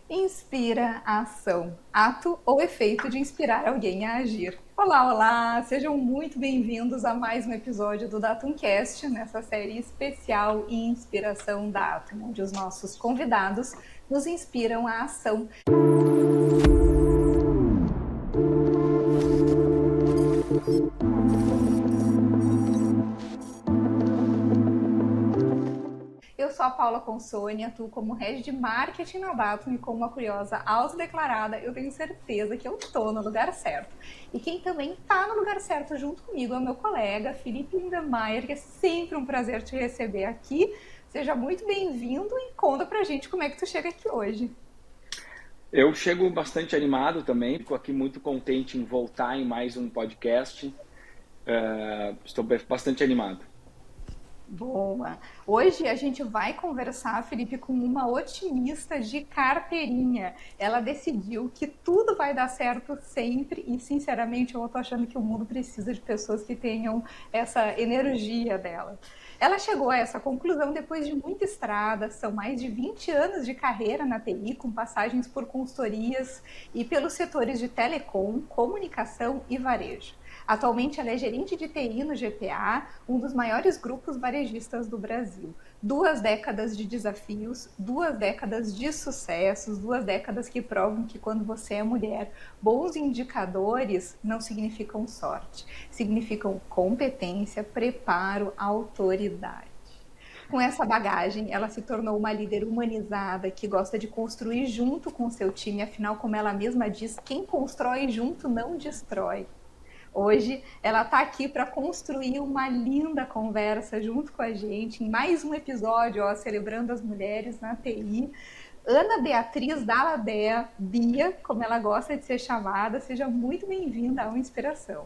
Inspira a ação, ato ou efeito de inspirar alguém a agir. Olá, olá! Sejam muito bem-vindos a mais um episódio do Datumcast, nessa série especial e inspiração da Atum, onde os nossos convidados nos inspiram à ação. Eu sou a Paula Consoni, atuo como head de marketing na Datum e como uma curiosa autodeclarada, eu tenho certeza que eu tô no lugar certo. E quem também tá no lugar certo junto comigo é o meu colega Felipe Lindemeyer, que é sempre um prazer te receber aqui. Seja muito bem-vindo e conta pra gente como é que tu chega aqui hoje. Eu chego bastante animado também, fico aqui muito contente em voltar em mais um podcast. Estou bastante animado. Boa! Hoje a gente vai conversar, Felipe, com uma otimista de carteirinha. Ela decidiu que tudo vai dar certo sempre e, sinceramente, eu tô achando que o mundo precisa de pessoas que tenham essa energia dela. Ela chegou a essa conclusão depois de muita estrada, são mais de 20 anos de carreira na TI, com passagens por consultorias e pelos setores de telecom, comunicação e varejo. Atualmente, ela é gerente de TI no GPA, um dos maiores grupos varejistas do Brasil. 2 décadas de desafios, 2 décadas de sucessos, 2 décadas que provam que quando você é mulher, bons indicadores não significam sorte, significam competência, preparo, autoridade. Com essa bagagem, ela se tornou uma líder humanizada que gosta de construir junto com seu time, afinal, como ela mesma diz, quem constrói junto não destrói. Hoje ela está aqui para construir uma linda conversa junto com a gente em mais um episódio, ó, celebrando as mulheres na TI. Ana Beatriz Dalladea, Bia, como ela gosta de ser chamada, seja muito bem-vinda ao Inspiração.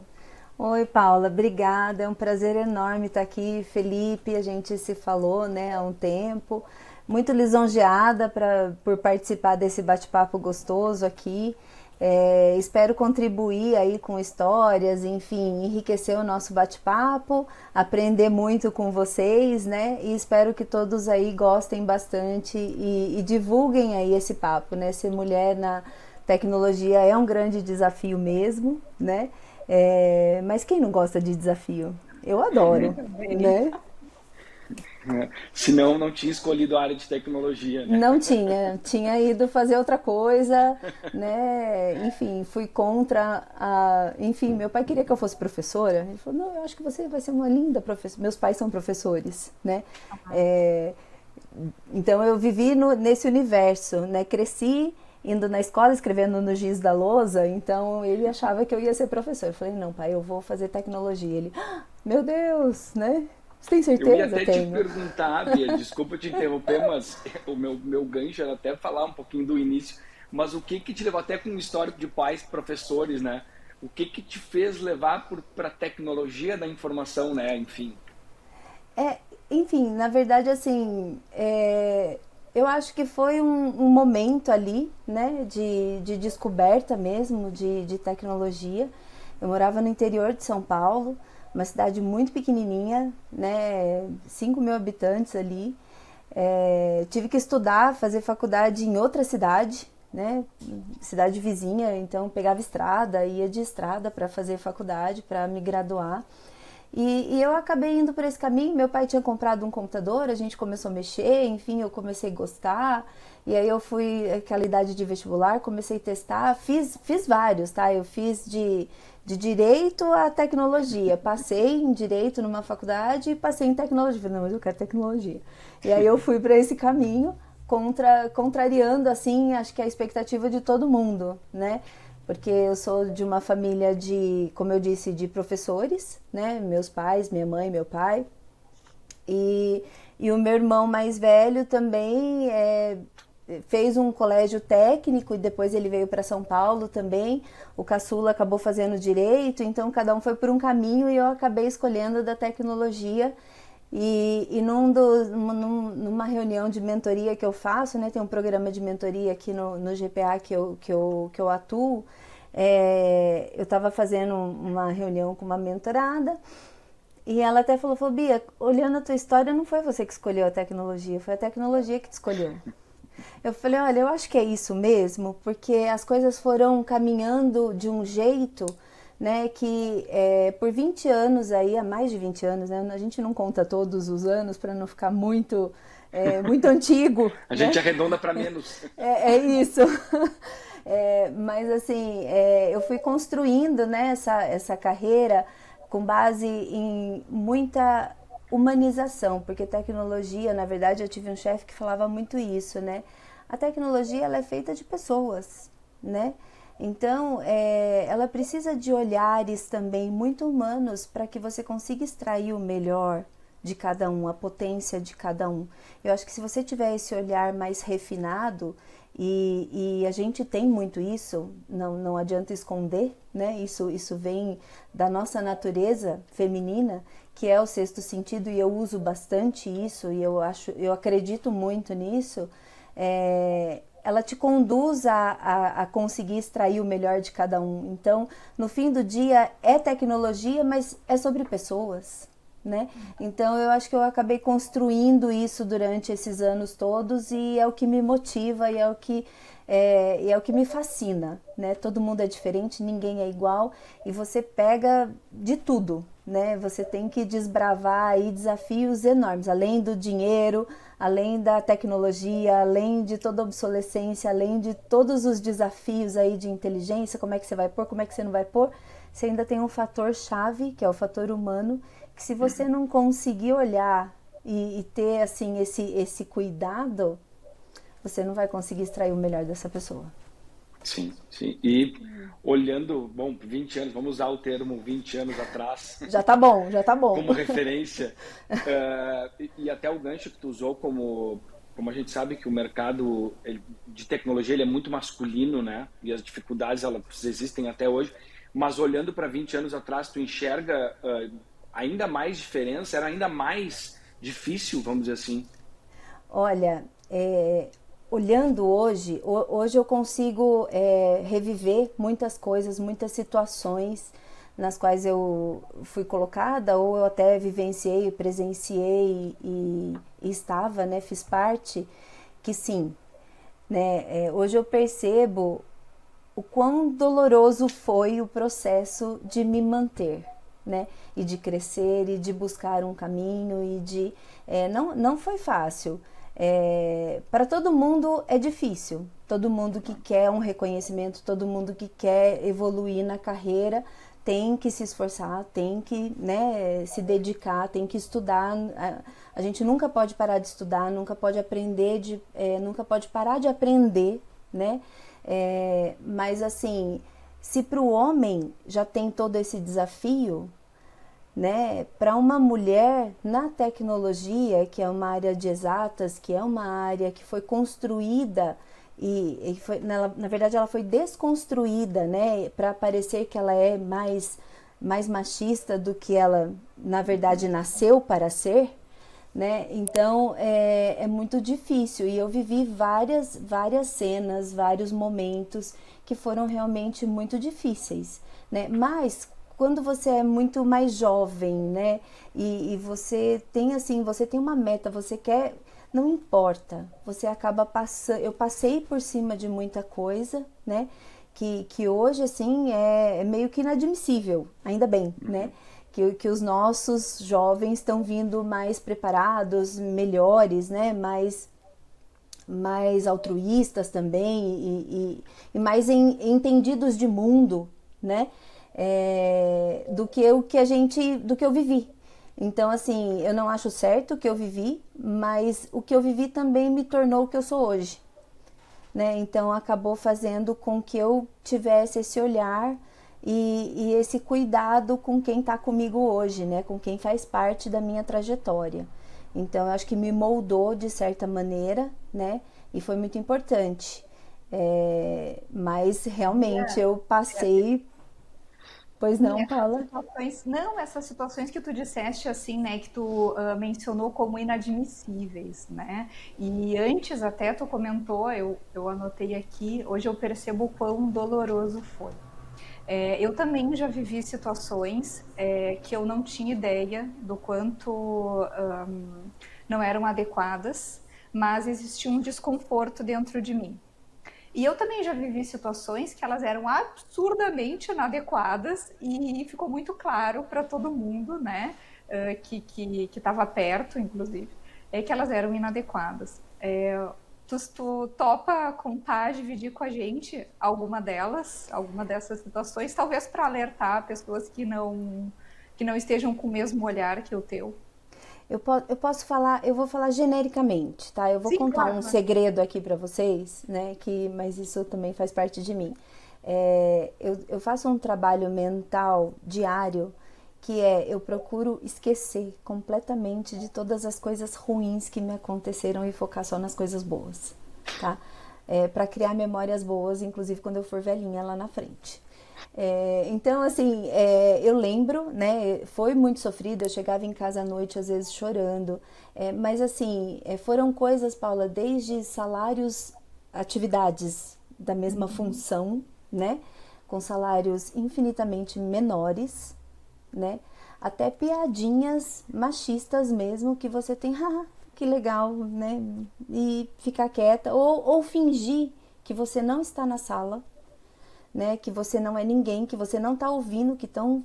Oi, Paula, obrigada. É um prazer enorme estar aqui. Felipe, a gente se falou, né, há um tempo. Muito lisonjeada por participar desse bate-papo gostoso aqui. Espero contribuir aí com histórias, enfim, enriquecer o nosso bate-papo, aprender muito com vocês, né? E espero que todos aí gostem bastante e divulguem aí esse papo, né? Ser mulher na tecnologia é um grande desafio mesmo, né? Mas quem não gosta de desafio? Eu adoro, Muito bem. né? Senão, não tinha escolhido a área de tecnologia, né? Não tinha ido fazer outra coisa, né? Enfim, fui contra a. Enfim, meu pai queria que eu fosse professora. Ele falou: não, eu acho que você vai ser uma linda professora. Meus pais são professores, né? É, Então eu vivi nesse universo, né? Cresci indo na escola, escrevendo no giz da lousa, então ele achava que eu ia ser professor. Eu falei: não, pai, eu vou fazer tecnologia. Ele: meu Deus, né? Você tem Eu ia certeza? até te Tenho. perguntar, Bia, desculpa te interromper, mas o meu gancho era até falar um pouquinho do início. Mas o que que te levou, até com um histórico de pais professores, né? O que que te fez levar para a tecnologia da informação, né? Enfim. É, Enfim, na verdade, assim, eu acho que foi um momento ali, né, de descoberta mesmo de tecnologia. Eu morava no interior de São Paulo, uma cidade muito pequenininha, né, 5 mil habitantes ali. Tive que estudar, fazer faculdade em outra cidade, né, cidade vizinha, então pegava estrada, ia de estrada para fazer faculdade, para me graduar. E eu acabei indo por esse caminho. Meu pai tinha comprado um computador, a gente começou a mexer, enfim, eu comecei a gostar. E aí eu fui, aquela idade de vestibular, comecei a testar, fiz vários, tá? Eu fiz de direito a tecnologia. Passei em direito numa faculdade e passei em tecnologia. Falei: não, mas eu quero tecnologia. E aí eu fui para esse caminho, contrariando, assim, acho que a expectativa de todo mundo, né? Porque eu sou de uma família de, como eu disse, de professores, né? Meus pais, minha mãe, meu pai. E, e o meu irmão mais velho também fez um colégio técnico e depois ele veio para São Paulo também. O caçula acabou fazendo direito, então cada um foi por um caminho e eu acabei escolhendo da tecnologia. Numa reunião de mentoria que eu faço, né, tem um programa de mentoria aqui no GPA que eu atuo. Eu estava fazendo uma reunião com uma mentorada e ela até falou: Bia, olhando a tua história, não foi você que escolheu a tecnologia, foi a tecnologia que te escolheu. Eu falei, olha, eu acho que é isso mesmo, porque as coisas foram caminhando de um jeito, né, que por 20 anos aí, há mais de 20 anos, né, a gente não conta todos os anos para não ficar muito antigo, A gente né? arredonda para menos. É isso. Mas assim, eu fui construindo, né, essa carreira com base em muita humanização, porque tecnologia, na verdade, eu tive um chefe que falava muito isso, né? A tecnologia ela é feita de pessoas, né? Então, ela precisa de olhares também muito humanos para que você consiga extrair o melhor de cada um, a potência de cada um. Eu acho que se você tiver esse olhar mais refinado, e a gente tem muito isso, não adianta esconder, né? Isso vem da nossa natureza feminina, que é o sexto sentido, e eu uso bastante isso, e eu acredito muito nisso. Ela te conduz a conseguir extrair o melhor de cada um. Então, no fim do dia, é tecnologia, mas é sobre pessoas, né? Então, eu acho que eu acabei construindo isso durante esses anos todos, e é o que me motiva e é o que me fascina, né? Todo mundo é diferente, ninguém é igual, e você pega de tudo, né? Você tem que desbravar aí desafios enormes, além do dinheiro, além da tecnologia, além de toda a obsolescência, além de todos os desafios aí de inteligência, como é que você vai pôr, como é que você não vai pôr, você ainda tem um fator chave, que é o fator humano, que se você não conseguir olhar e ter assim esse cuidado, você não vai conseguir extrair o melhor dessa pessoa. Sim, sim. E olhando, bom, 20 anos, vamos usar o termo 20 anos atrás Já tá bom, já tá bom. como referência, e até o gancho que tu usou como a gente sabe que o mercado de tecnologia ele é muito masculino, né? E as dificuldades elas existem até hoje, mas olhando para 20 anos atrás, tu enxerga ainda mais diferença, era ainda mais difícil, vamos dizer assim. Olha, olhando hoje eu consigo reviver muitas coisas, muitas situações nas quais eu fui colocada, ou eu até vivenciei, presenciei e estava, né, fiz parte, que sim, né, hoje eu percebo o quão doloroso foi o processo de me manter, né, e de crescer e de buscar um caminho não foi fácil. Para todo mundo é difícil, todo mundo que quer um reconhecimento, todo mundo que quer evoluir na carreira tem que se esforçar, tem que, né, se dedicar, tem que estudar. A gente nunca pode parar de estudar, nunca pode nunca pode parar de aprender, né? Mas assim, se para o homem já tem todo esse desafio, né, para uma mulher na tecnologia, que é uma área de exatas, que é uma área que foi construída e foi, na verdade ela foi desconstruída, né, para parecer que ela é mais machista do que ela na verdade nasceu para ser, né? Então é muito difícil, e eu vivi várias cenas, vários momentos que foram realmente muito difíceis, né? Mas quando você é muito mais jovem, né, e você tem assim, você tem uma meta, você quer, não importa, você acaba passando. Eu passei por cima de muita coisa, né, que hoje assim é meio que inadmissível, ainda bem, né, que os nossos jovens estão vindo mais preparados, melhores, né, mais altruístas também e mais entendidos de mundo, né, do que eu vivi. Então, assim, eu não acho certo o que eu vivi, mas o que eu vivi também me tornou o que eu sou hoje, né? Então, acabou fazendo com que eu tivesse esse olhar e esse cuidado com quem está comigo hoje, né? Com quem faz parte da minha trajetória. Então, eu acho que me moldou de certa maneira, né? E foi muito importante. Mas, realmente, eu passei. Pois não, Paula? Essas situações que tu disseste, assim, né, que tu mencionou como inadmissíveis, né, e antes até tu comentou, eu anotei aqui, hoje eu percebo o quão doloroso foi. Eu também já vivi situações que eu não tinha ideia do quanto não eram adequadas, mas existia um desconforto dentro de mim. E eu também já vivi situações que elas eram absurdamente inadequadas e ficou muito claro para todo mundo, né, que estava perto, inclusive, que elas eram inadequadas. Tu topa contar, dividir com a gente alguma delas, alguma dessas situações, talvez para alertar pessoas que não estejam com o mesmo olhar que o teu? Eu posso falar, eu vou falar genericamente, tá? Eu vou Sim, contar claro, um claro. segredo aqui pra vocês, né? Mas isso também faz parte de mim. Eu faço um trabalho mental diário que eu procuro esquecer completamente de todas as coisas ruins que me aconteceram e focar só nas coisas boas, tá? Para criar memórias boas, inclusive quando eu for velhinha lá na frente. Então, assim, eu lembro, né? Foi muito sofrido. Eu chegava em casa à noite, às vezes chorando. Mas, assim, foram coisas, Paula, desde salários, atividades da mesma função, né? Com salários infinitamente menores, né? Até piadinhas machistas mesmo que você tem, haha, que legal, né? E ficar quieta ou fingir que você não está na sala, né? Que você não é ninguém, que você não está ouvindo, que estão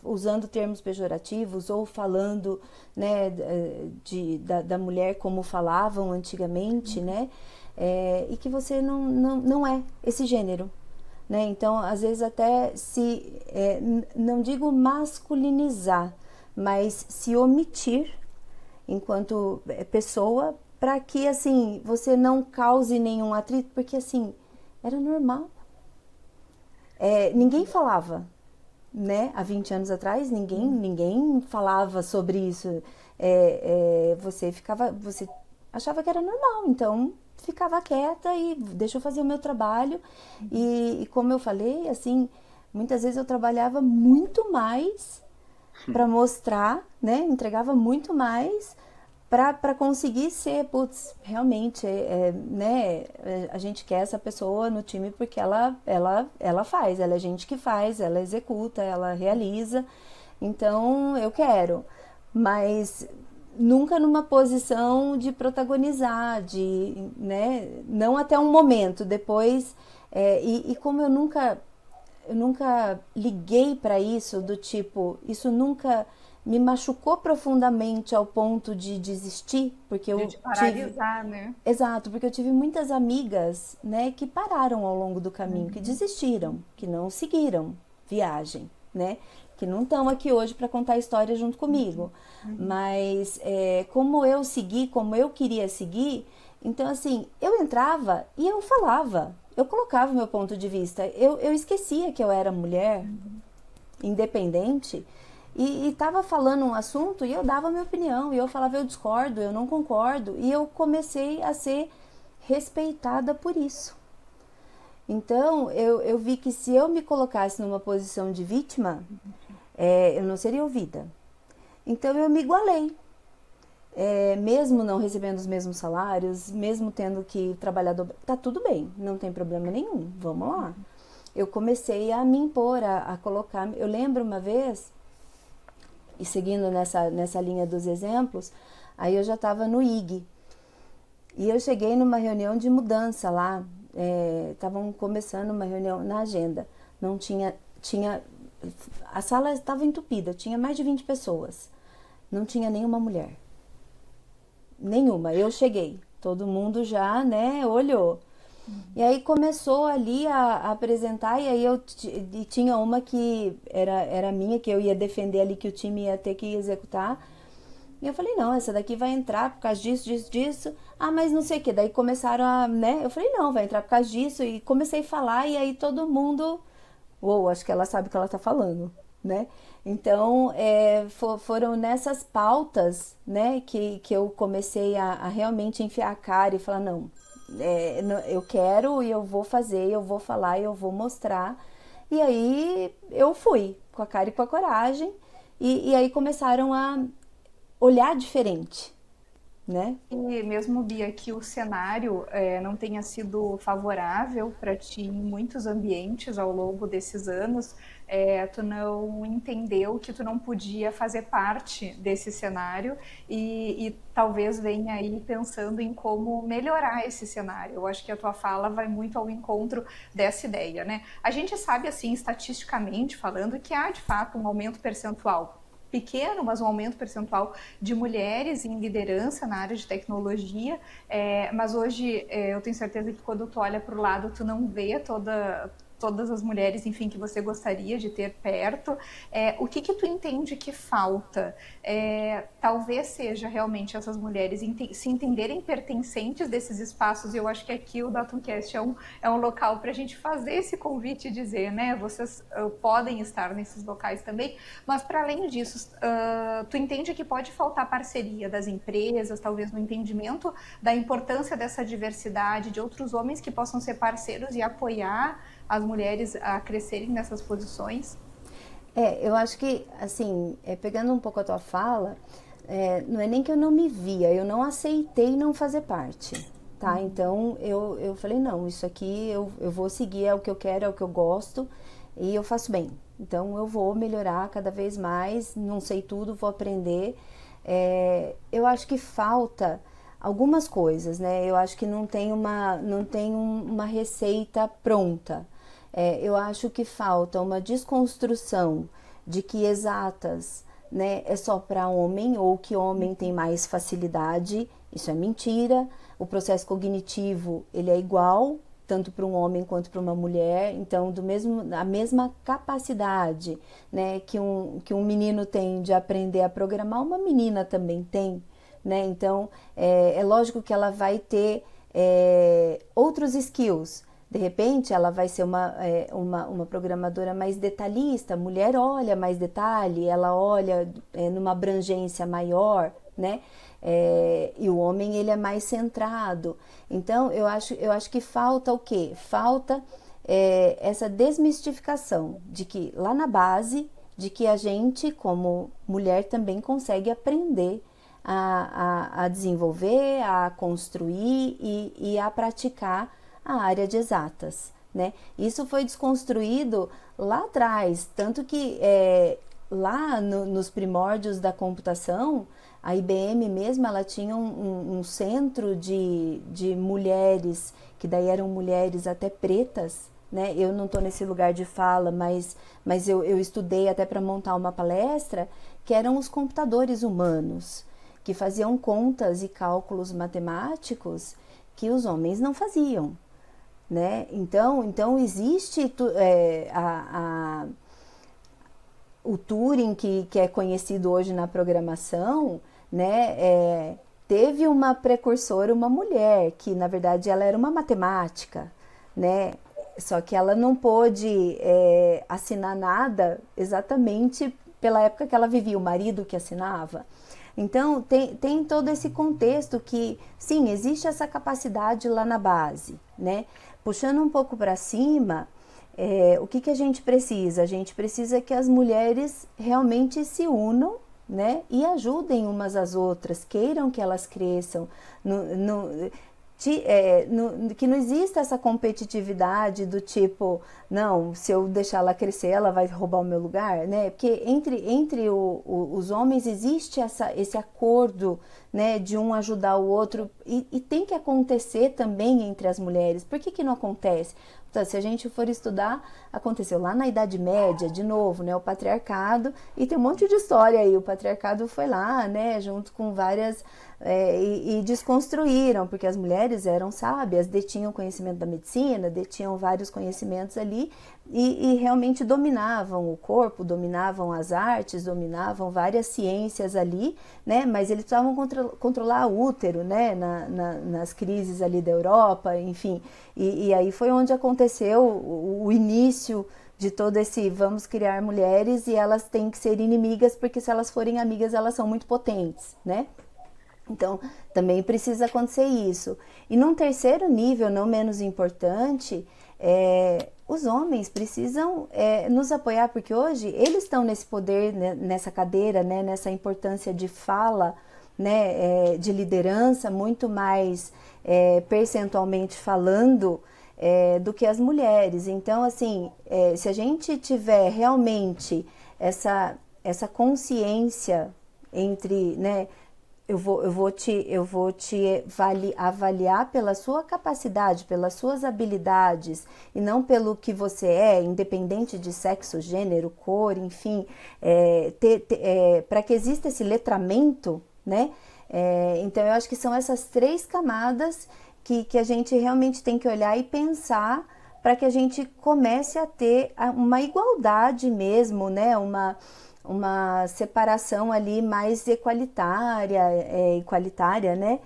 usando termos pejorativos ou falando, né, da mulher como falavam antigamente, né? E que você não é esse gênero. Né? Então, às vezes até não digo masculinizar, mas se omitir enquanto pessoa para que, assim, você não cause nenhum atrito, porque, assim, era normal. Ninguém falava, né? Há 20 anos atrás, ninguém falava sobre isso. Você achava que era normal, então ficava quieta e deixa eu fazer o meu trabalho. E como eu falei, assim, muitas vezes eu trabalhava muito mais para mostrar, né? Entregava muito mais para conseguir ser, putz, realmente, né? A gente quer essa pessoa no time porque ela faz, ela é gente que faz, ela executa, ela realiza. Então eu quero, mas nunca numa posição de protagonizar, né? Não até um momento. Depois, e como eu nunca liguei para isso, do tipo, isso nunca me machucou profundamente ao ponto de desistir, porque De eu te tive. paralisar, né? Exato, porque eu tive muitas amigas, né, que pararam ao longo do caminho, que desistiram, que não seguiram viagem, né, que não estão aqui hoje para contar a história junto comigo. Mas como eu segui, como eu queria seguir, então assim, eu entrava e eu falava, eu colocava o meu ponto de vista, eu esquecia que eu era mulher, independente, e estava falando um assunto e eu dava a minha opinião, e eu falava eu discordo, eu não concordo, e eu comecei a ser respeitada por isso. Então eu vi que se eu me colocasse numa posição de vítima, eu não seria ouvida. Então eu me igualei, mesmo não recebendo os mesmos salários, mesmo tendo que trabalhar dobrado, tá tudo bem, não tem problema nenhum, vamos lá. Eu comecei a me impor, a colocar. Eu lembro uma vez, e seguindo nessa linha dos exemplos, aí eu já estava no IG. E eu cheguei numa reunião de mudança lá, estavam começando uma reunião na agenda. Não tinha, a sala estava entupida, tinha mais de 20 pessoas. Não tinha nenhuma mulher. Nenhuma. Eu cheguei. Todo mundo já, né, olhou. E aí começou ali a apresentar, e aí e tinha uma que era minha, que eu ia defender ali, que o time ia ter que executar. E eu falei, não, essa daqui vai entrar por causa disso, disso, disso. Ah, mas não sei o que. Daí começaram né? Eu falei, não, vai entrar por causa disso. E comecei a falar, e aí todo mundo... Uou, acho que ela sabe o que ela tá falando, né? Então, foram nessas pautas, né, que eu comecei a realmente enfiar a cara e falar, não, eu quero e eu vou fazer, eu vou falar, eu vou mostrar. E aí eu fui, com a cara e com a coragem, e aí começaram a olhar diferente, né? E mesmo, Bia, que o cenário não tenha sido favorável para ti em muitos ambientes ao longo desses anos, tu não entendeu que tu não podia fazer parte desse cenário e talvez venha aí pensando em como melhorar esse cenário. Eu acho que a tua fala vai muito ao encontro dessa ideia, né? A gente sabe, assim, estatisticamente falando, que há de fato um aumento percentual pequeno, mas um aumento percentual de mulheres em liderança na área de tecnologia, mas hoje eu tenho certeza que quando tu olha para o lado, tu não vê todas as mulheres, enfim, que você gostaria de ter perto. O que tu entende que falta? Talvez seja realmente essas mulheres se entenderem pertencentes desses espaços, e eu acho que aqui o Datumcast é um local para a gente fazer esse convite e dizer, né, vocês podem estar nesses locais também, mas para além disso, tu entende que pode faltar parceria das empresas, talvez no entendimento da importância dessa diversidade, de outros homens que possam ser parceiros e apoiar as mulheres a crescerem nessas posições? Eu acho que, assim, pegando um pouco a tua fala, não é nem que eu não me via, eu não aceitei não fazer parte, tá? Então, eu falei, não, isso aqui eu vou seguir, é o que eu quero, é o que eu gosto, e eu faço bem. Então, eu vou melhorar cada vez mais, não sei tudo, vou aprender. Eu acho que falta algumas coisas, né? Eu acho que não tem uma receita pronta. Eu acho que falta uma desconstrução de que exatas, né, é só para homem ou que homem tem mais facilidade. Isso é mentira. O processo cognitivo ele é igual tanto para um homem quanto para uma mulher. Então, a mesma capacidade, né, que um menino tem de aprender a programar, uma menina também tem, né? Então, é lógico que ela vai ter outros skills. De repente, ela vai ser uma programadora mais detalhista. A mulher olha mais detalhe, ela olha numa abrangência maior, né? E o homem, ele é mais centrado. Então, eu acho que falta o quê? Falta essa desmistificação de que lá na base, de que a gente, como mulher, também consegue aprender a desenvolver, a construir e a praticar a área de exatas, né? Isso foi desconstruído lá atrás, tanto que lá nos primórdios da computação, a IBM mesmo, ela tinha um centro de mulheres, que daí eram mulheres até pretas, né? Eu não estou nesse lugar de fala, mas eu estudei até para montar uma palestra, que eram os computadores humanos, que faziam contas e cálculos matemáticos que os homens não faziam, né? Então existe o Turing, que é conhecido hoje na programação, né? Teve uma precursora, uma mulher, que na verdade ela era uma matemática, né? Só que ela não pôde assinar nada exatamente pela época que ela vivia, o marido que assinava. Então, tem todo esse contexto que, sim, existe essa capacidade lá na base, né? Puxando um pouco para cima, o que a gente precisa? A gente precisa que as mulheres realmente se unam, né? E ajudem umas às outras, queiram que elas cresçam, que não exista essa competitividade do tipo, não, se eu deixar ela crescer, ela vai roubar o meu lugar, né? Porque entre os homens existe esse acordo, né, de um ajudar o outro, e tem que acontecer também entre as mulheres. Por que não acontece? Então, se a gente for estudar, aconteceu lá na Idade Média, de novo, né, o patriarcado, e tem um monte de história aí, o patriarcado foi lá, né, junto com várias, e desconstruíram, porque as mulheres eram sábias, detinham conhecimento da medicina, detinham vários conhecimentos ali, e realmente dominavam o corpo, dominavam as artes, dominavam várias ciências ali, né, mas eles precisavam controlar o útero, né, nas crises ali da Europa, enfim, e aí foi onde aconteceu o início de todo esse vamos criar mulheres e elas têm que ser inimigas, porque se elas forem amigas elas são muito potentes, né? Então, também precisa acontecer isso. E num terceiro nível, não menos importante, os homens precisam nos apoiar, porque hoje eles estão nesse poder, né, nessa cadeira, né, nessa importância de fala, né, de liderança, muito mais percentualmente falando, do que as mulheres. Então, assim, se a gente tiver realmente essa consciência entre, né, eu vou te avaliar pela sua capacidade, pelas suas habilidades e não pelo que você é, independente de sexo, gênero, cor, enfim, para que exista esse letramento, né? Então eu acho que são essas três camadas que a gente realmente tem que olhar e pensar para que a gente comece a ter uma igualdade mesmo, né? Uma separação ali mais igualitária, né?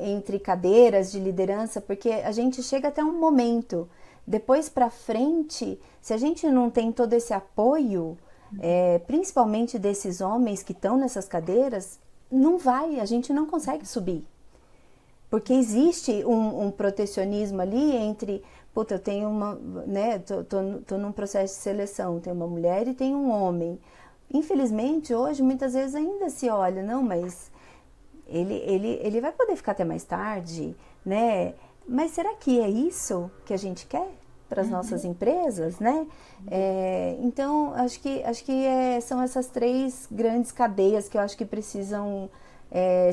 Entre cadeiras de liderança, porque a gente chega até um momento, depois para frente, se a gente não tem todo esse apoio, principalmente desses homens que estão nessas cadeiras, a gente não consegue subir. Porque existe um protecionismo ali entre, puta, eu tenho né, tô num processo de seleção, tem uma mulher e tem um homem. Infelizmente, hoje, muitas vezes ainda se olha, não, mas ele vai poder ficar até mais tarde, né? Mas será que é isso que a gente quer para as nossas empresas, né? Então, acho que são essas três grandes cadeias que eu acho que precisam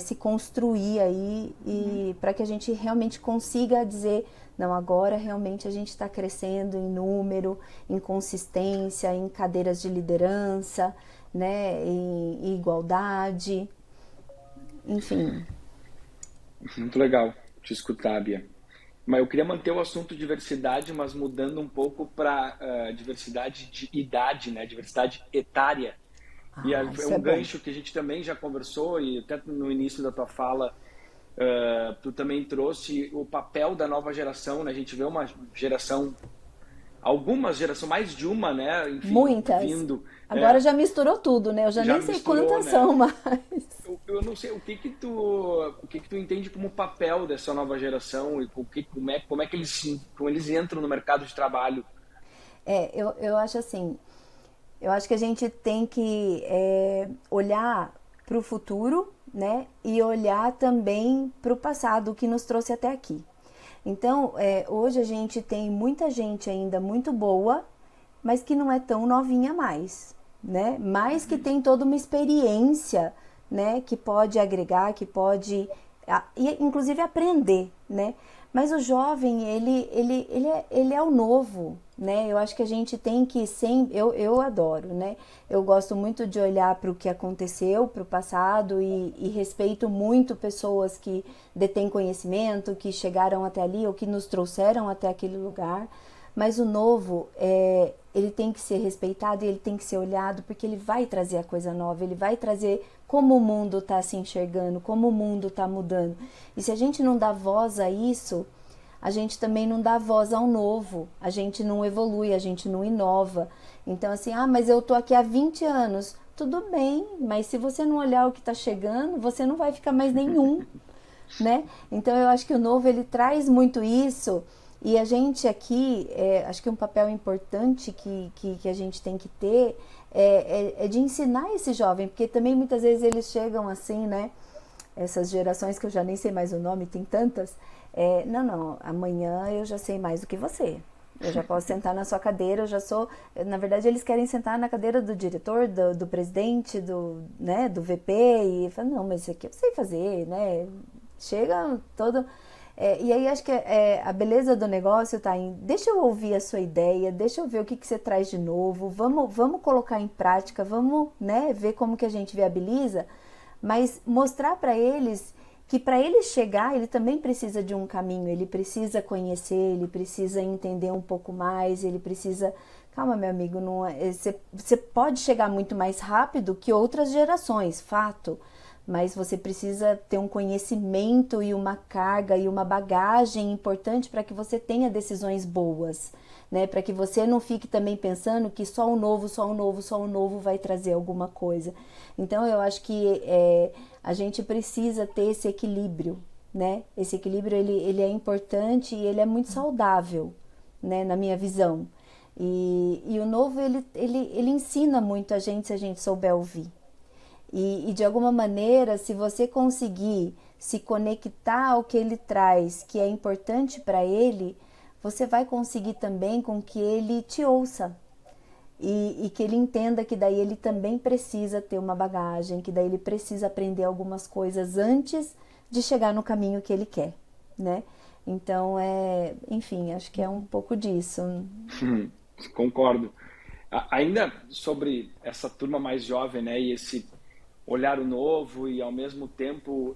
se construir aí e para que a gente realmente consiga dizer, não, agora realmente a gente está crescendo em número, em consistência, em cadeiras de liderança, né, em igualdade, enfim. Muito legal te escutar, Bia. Mas eu queria manter o assunto diversidade, mas mudando um pouco para diversidade de idade, né? Diversidade etária. E é Isso é um bom. gancho que a gente também já conversou, e até no início da tua fala, tu também trouxe o papel da nova geração, né? A gente vê uma geração, algumas gerações, mais de uma, né? Enfim, Muitas. vindo. Agora já misturou tudo, né? Eu já Já nem sei misturou, quantas né? são mais. Eu não sei o que tu entende como papel dessa nova geração e como é que eles entram no mercado de trabalho. Eu acho assim, eu acho que a gente tem que olhar para o futuro, né? E olhar também para o passado, o que nos trouxe até aqui. Então, hoje a gente tem muita gente ainda muito boa, mas que não é tão novinha mais, né? Mas que tem toda uma experiência, né? Que pode agregar, que pode, inclusive, aprender, né? Mas o jovem, ele é o novo, né? Eu acho que a gente tem que sempre... Eu adoro, né? Eu gosto muito de olhar para o que aconteceu, para o passado e respeito muito pessoas que detêm conhecimento, que chegaram até ali ou que nos trouxeram até aquele lugar. Mas o novo, ele tem que ser respeitado e ele tem que ser olhado porque ele vai trazer a coisa nova, ele vai trazer como o mundo está se enxergando, como o mundo está mudando. E se a gente não dá voz a isso, a gente também não dá voz ao novo, a gente não evolui, a gente não inova. Então assim, mas eu tô aqui há 20 anos, tudo bem, mas se você não olhar o que está chegando, você não vai ficar mais nenhum, né? Então eu acho que o novo, ele traz muito isso. E a gente aqui, acho que um papel importante que a gente tem que ter é de ensinar esse jovem, porque também muitas vezes eles chegam assim, né? Essas gerações que eu já nem sei mais o nome, tem tantas. Não, amanhã eu já sei mais do que você. Eu já posso sentar na sua cadeira, eu já sou... Na verdade, eles querem sentar na cadeira do diretor, do presidente, né, do VP, e falam, não, mas isso aqui eu sei fazer, né? Chega todo... e aí acho que a beleza do negócio está em, deixa eu ouvir a sua ideia, deixa eu ver o que você traz de novo, vamos colocar em prática, vamos, né, ver como que a gente viabiliza, mas mostrar para eles que para ele chegar, ele também precisa de um caminho, ele precisa conhecer, ele precisa entender um pouco mais, ele precisa... Calma, meu amigo, você pode chegar muito mais rápido que outras gerações, fato, mas você precisa ter um conhecimento e uma carga e uma bagagem importante para que você tenha decisões boas, né? Para que você não fique também pensando que só o novo vai trazer alguma coisa. Então eu acho que a gente precisa ter esse equilíbrio, né? Esse equilíbrio ele é importante e ele é muito saudável, né? Na minha visão. E o novo ele ensina muito a gente se a gente souber ouvir. E de alguma maneira, se você conseguir se conectar ao que ele traz, que é importante para ele, você vai conseguir também com que ele te ouça. E que ele entenda que daí ele também precisa ter uma bagagem, que daí ele precisa aprender algumas coisas antes de chegar no caminho que ele quer, né? Então, enfim, acho que é um pouco disso. Concordo. Ainda sobre essa turma mais jovem, né, e esse olhar o novo e ao mesmo tempo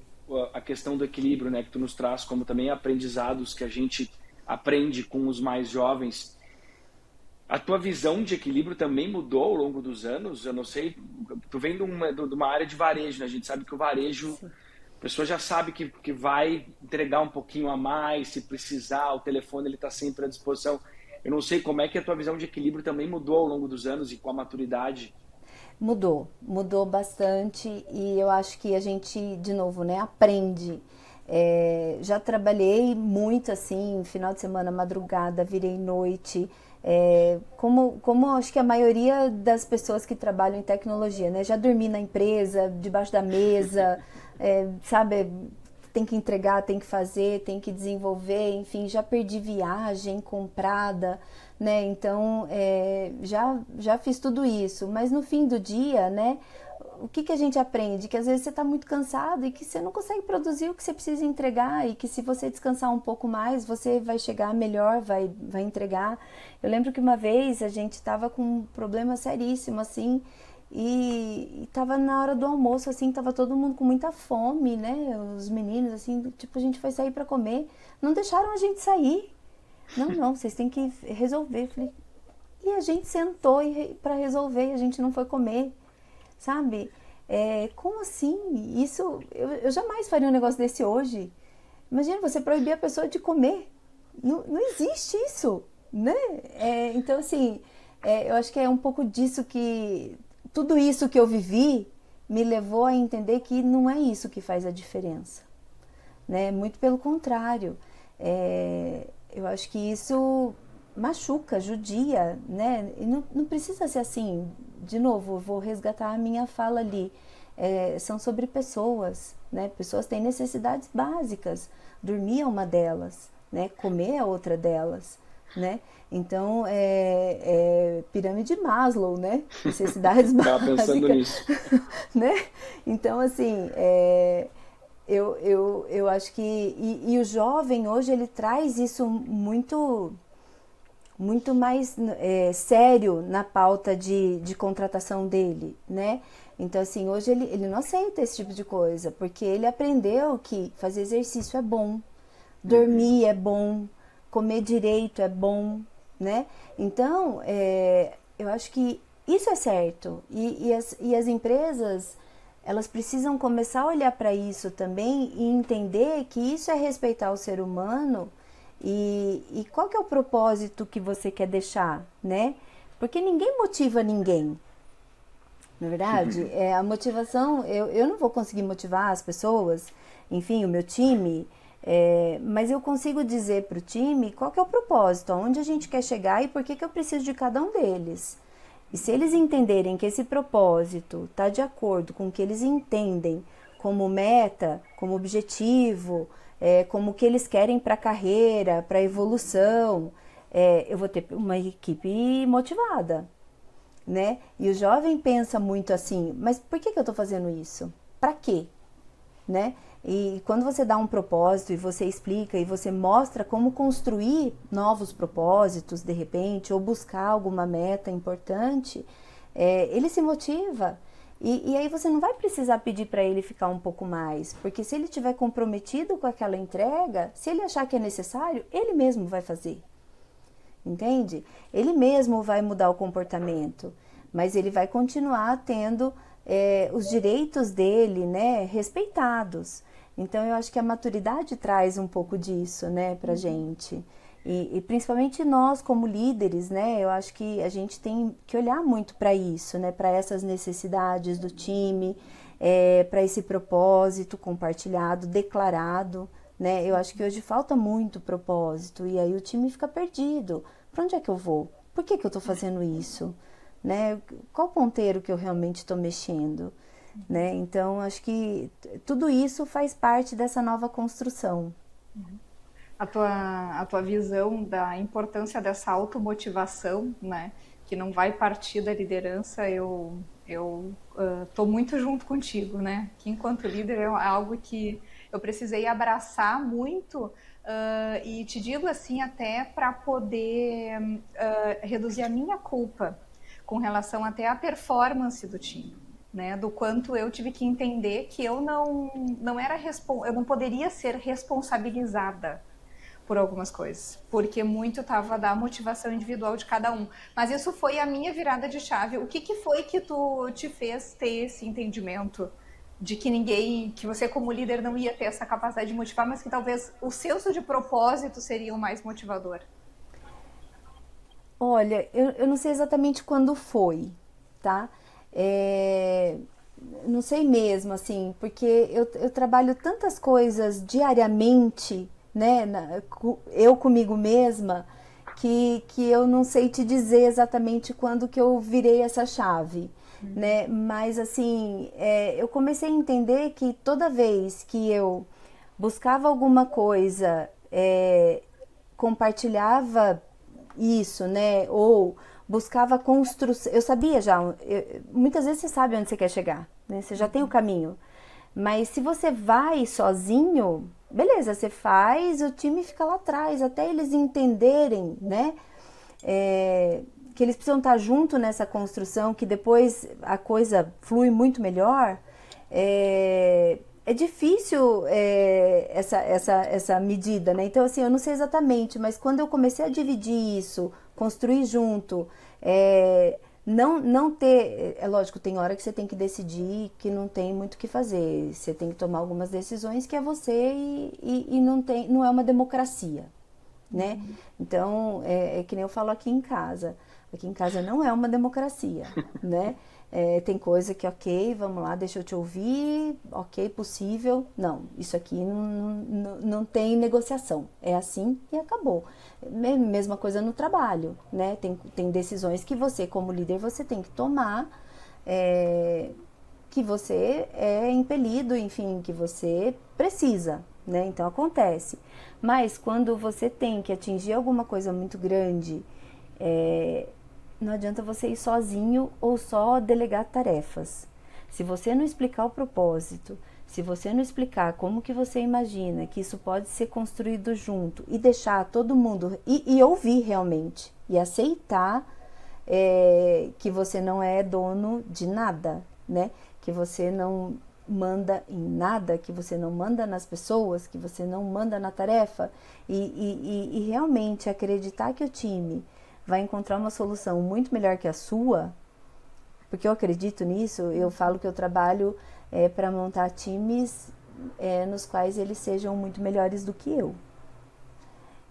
a questão do equilíbrio, né, que tu nos traz como também aprendizados que a gente aprende com os mais jovens. A tua visão de equilíbrio também mudou ao longo dos anos? Eu não sei, tu vem de uma área de varejo, né? A gente sabe que o varejo, Sim. a pessoa já sabe que vai entregar um pouquinho a mais, se precisar, o telefone ele está sempre à disposição. Eu não sei como é que a tua visão de equilíbrio também mudou ao longo dos anos e com a maturidade. Mudou bastante e eu acho que a gente, de novo, né, aprende. Já trabalhei muito assim, final de semana, madrugada, virei noite, como acho que a maioria das pessoas que trabalham em tecnologia, né, já dormi na empresa, debaixo da mesa, sabe, tem que entregar, tem que fazer, tem que desenvolver, enfim, já perdi viagem comprada, né? Então, já fiz tudo isso, mas no fim do dia, né? O que a gente aprende? Que às vezes você está muito cansado e que você não consegue produzir o que você precisa entregar e que se você descansar um pouco mais, você vai chegar melhor, vai entregar. Eu lembro que uma vez a gente estava com um problema seríssimo, assim, e estava na hora do almoço, assim, tava todo mundo com muita fome, né? Os meninos, assim, tipo, a gente foi sair para comer, não deixaram a gente sair. Não, vocês têm que resolver. Eu falei, e a gente sentou para resolver, a gente não foi comer, sabe? Como assim? Isso, eu jamais faria um negócio desse hoje. Imagina você proibir a pessoa de comer. Não existe isso, né? Então, assim, eu acho que é um pouco disso que... Tudo isso que eu vivi me levou a entender que não é isso que faz a diferença, né? Muito pelo contrário. Eu acho que isso machuca, judia, né? E não precisa ser assim. De novo, eu vou resgatar a minha fala ali. São sobre pessoas, né? Pessoas têm necessidades básicas. Dormir é uma delas, né? Comer é outra delas, né? Então, pirâmide de Maslow, né? Necessidades Estava pensando básicas, nisso. né? Então, assim, eu acho que... E o jovem hoje, ele traz isso muito mais sério na pauta de contratação dele, né? Então, assim, hoje ele não aceita esse tipo de coisa, porque ele aprendeu que fazer exercício é bom, dormir é bom, comer direito é bom, né? Então, eu acho que isso é certo. E as empresas, elas precisam começar a olhar para isso também e entender que isso é respeitar o ser humano e qual que é o propósito que você quer deixar, né? Porque ninguém motiva ninguém. Na verdade, a motivação, eu não vou conseguir motivar as pessoas, enfim, o meu time, mas eu consigo dizer para o time qual que é o propósito, aonde a gente quer chegar e por que eu preciso de cada um deles. E se eles entenderem que esse propósito está de acordo com o que eles entendem como meta, como objetivo, como o que eles querem para a carreira, para a evolução, eu vou ter uma equipe motivada, né? E o jovem pensa muito assim, mas por que eu estou fazendo isso? Para quê? Né? E quando você dá um propósito e você explica e você mostra como construir novos propósitos de repente, ou buscar alguma meta importante, ele se motiva. E aí você não vai precisar pedir para ele ficar um pouco mais, porque se ele estiver comprometido com aquela entrega, se ele achar que é necessário, ele mesmo vai fazer. Entende? Ele mesmo vai mudar o comportamento, mas ele vai continuar tendo os direitos dele, né, respeitados. Então, eu acho que a maturidade traz um pouco disso, né, pra gente. E principalmente nós, como líderes, né, eu acho que a gente tem que olhar muito para isso, né, para essas necessidades do time, para esse propósito compartilhado, declarado, né. Eu acho que hoje falta muito propósito e aí o time fica perdido. Para onde é que eu vou? Por que eu estou fazendo isso? Né? Qual ponteiro que eu realmente estou mexendo? né? Então, acho que tudo isso faz parte dessa nova construção. A tua visão da importância dessa automotivação, né, que não vai partir da liderança, eu tô muito junto contigo, né? Que enquanto líder é algo que eu precisei abraçar muito, e te digo assim até para poder reduzir a minha culpa com relação até à performance do time. Né, do quanto eu tive que entender que eu não era eu não poderia ser responsabilizada por algumas coisas, porque muito estava da motivação individual de cada um. Mas isso foi a minha virada de chave. O que, que foi que tu te fez ter esse entendimento de que ninguém, que você como líder não ia ter essa capacidade de motivar, mas que talvez o senso de propósito seria o mais motivador? Olha, eu não sei exatamente quando foi, tá? É, não sei mesmo, assim, porque eu trabalho tantas coisas diariamente, né? Eu comigo mesma, que eu não sei te dizer exatamente quando que eu virei essa chave, né? Mas, assim, eu comecei a entender que toda vez que eu buscava alguma coisa, compartilhava isso, né? Ou buscava construção. Eu sabia já, muitas vezes você sabe onde você quer chegar, né? Você já tem o caminho. Mas se você vai sozinho, beleza, você faz, o time fica lá atrás, até eles entenderem, né? Que eles precisam estar junto nessa construção, que depois a coisa flui muito melhor. É difícil essa medida, né? Então, assim, eu não sei exatamente, mas quando eu comecei a dividir isso, construir junto, não ter... É lógico, tem hora que você tem que decidir que não tem muito o que fazer. Você tem que tomar algumas decisões que é você e não é uma democracia, né? Então, é que nem eu falo aqui em casa. Aqui em casa não é uma democracia, né? Tem coisa que, ok, vamos lá, deixa eu te ouvir, ok, possível. Não, isso aqui não tem negociação. É assim e acabou. Mesma coisa no trabalho, né? Tem decisões que você, como líder, você tem que tomar, que você é impelido, enfim, que você precisa, né? Então acontece. Mas quando você tem que atingir alguma coisa muito grande, não adianta você ir sozinho ou só delegar tarefas. Se você não explicar o propósito, se você não explicar como que você imagina que isso pode ser construído junto e deixar todo mundo e ouvir realmente e aceitar que você não é dono de nada, né? Que você não manda em nada, que você não manda nas pessoas, que você não manda na tarefa e realmente acreditar que o time vai encontrar uma solução muito melhor que a sua, porque eu acredito nisso. Eu falo que eu trabalho para montar times nos quais eles sejam muito melhores do que eu.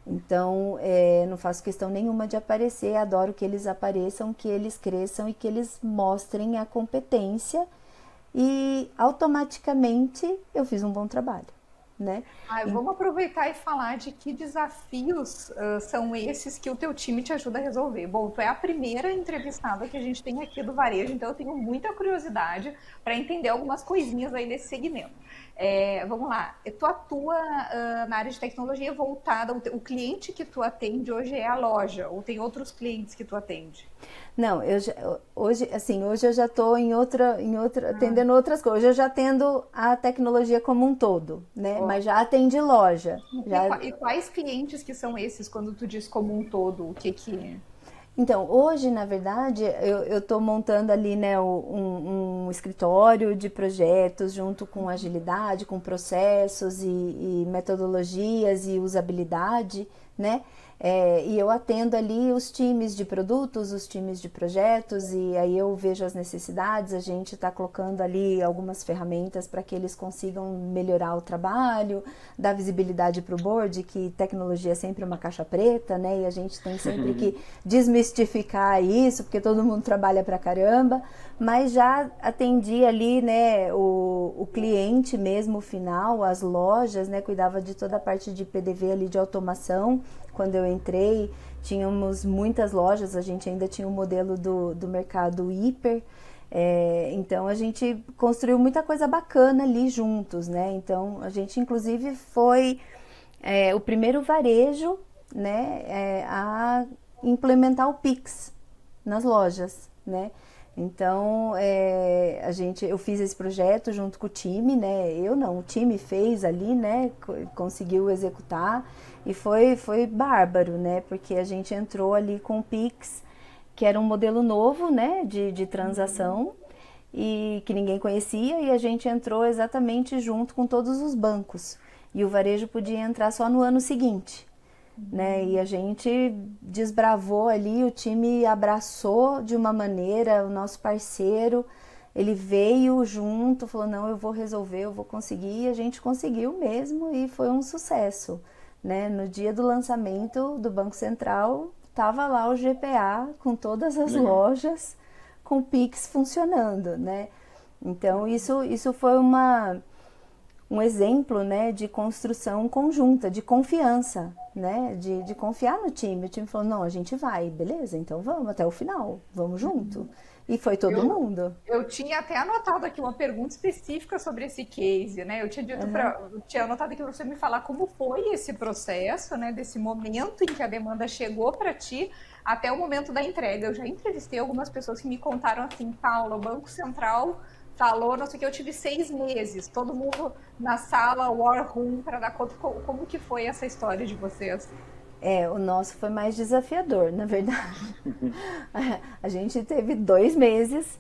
Então, não faço questão nenhuma de aparecer, adoro que eles apareçam, que eles cresçam e que eles mostrem a competência e automaticamente eu fiz um bom trabalho, né? Vamos aproveitar e falar de que desafios são esses que o teu time te ajuda a resolver. Bom, tu é a primeira entrevistada que a gente tem aqui do varejo, então eu tenho muita curiosidade para entender algumas coisinhas aí desse segmento. Vamos lá, tu atua na área de tecnologia voltada, o cliente que tu atende hoje é a loja, ou tem outros clientes que tu atende? Não, hoje eu já estou atendendo outras coisas. Hoje eu já atendo a tecnologia como um todo, né? Mas já atendi loja. E quais clientes que são esses quando tu diz como um todo? O que que é? Então, hoje, na verdade, eu estou montando ali, né, um escritório de projetos junto com agilidade, com processos e metodologias e usabilidade, né? E eu atendo ali os times de produtos, os times de projetos, e aí eu vejo as necessidades. A gente está colocando ali algumas ferramentas para que eles consigam melhorar o trabalho, dar visibilidade para o board, que tecnologia é sempre uma caixa preta, né? E a gente tem sempre que desmistificar isso, porque todo mundo trabalha pra caramba. Mas já atendi ali, né, o cliente mesmo, o final, as lojas, né? Cuidava de toda a parte de PDV ali, de automação. Quando eu entrei, tínhamos muitas lojas, a gente ainda tinha o modelo do mercado hiper, Então a gente construiu muita coisa bacana ali juntos, né? Então a gente inclusive foi o primeiro varejo, né, a implementar o Pix nas lojas, né? Então eu fiz esse projeto junto com o time, né? O time fez ali, né? Conseguiu executar e foi bárbaro, né? Porque a gente entrou ali com o Pix, que era um modelo novo, né? De transação e que ninguém conhecia, e a gente entrou exatamente junto com todos os bancos. E o varejo podia entrar só no ano seguinte, né? E a gente desbravou ali, o time abraçou de uma maneira, o nosso parceiro, ele veio junto, falou, não, eu vou resolver, eu vou conseguir, e a gente conseguiu mesmo, e foi um sucesso, né? No dia do lançamento do Banco Central, tava lá o GPA com todas as lojas, com o Pix funcionando, né? Então isso foi um exemplo, né, de construção conjunta, de confiança, né, de confiar no time. O time falou, não, a gente vai, beleza, então vamos até o final, vamos junto. E foi todo mundo. Eu tinha até anotado aqui uma pergunta específica sobre esse case, né? Eu tinha anotado aqui para você me falar como foi esse processo, né? Desse momento em que a demanda chegou para ti até o momento da entrega. Eu já entrevistei algumas pessoas que me contaram assim, Paula, o Banco Central falou, não sei o que, eu tive 6 meses, todo mundo na sala, war room, para dar conta. Como que foi essa história de vocês? O nosso foi mais desafiador, na verdade. A gente teve 2 meses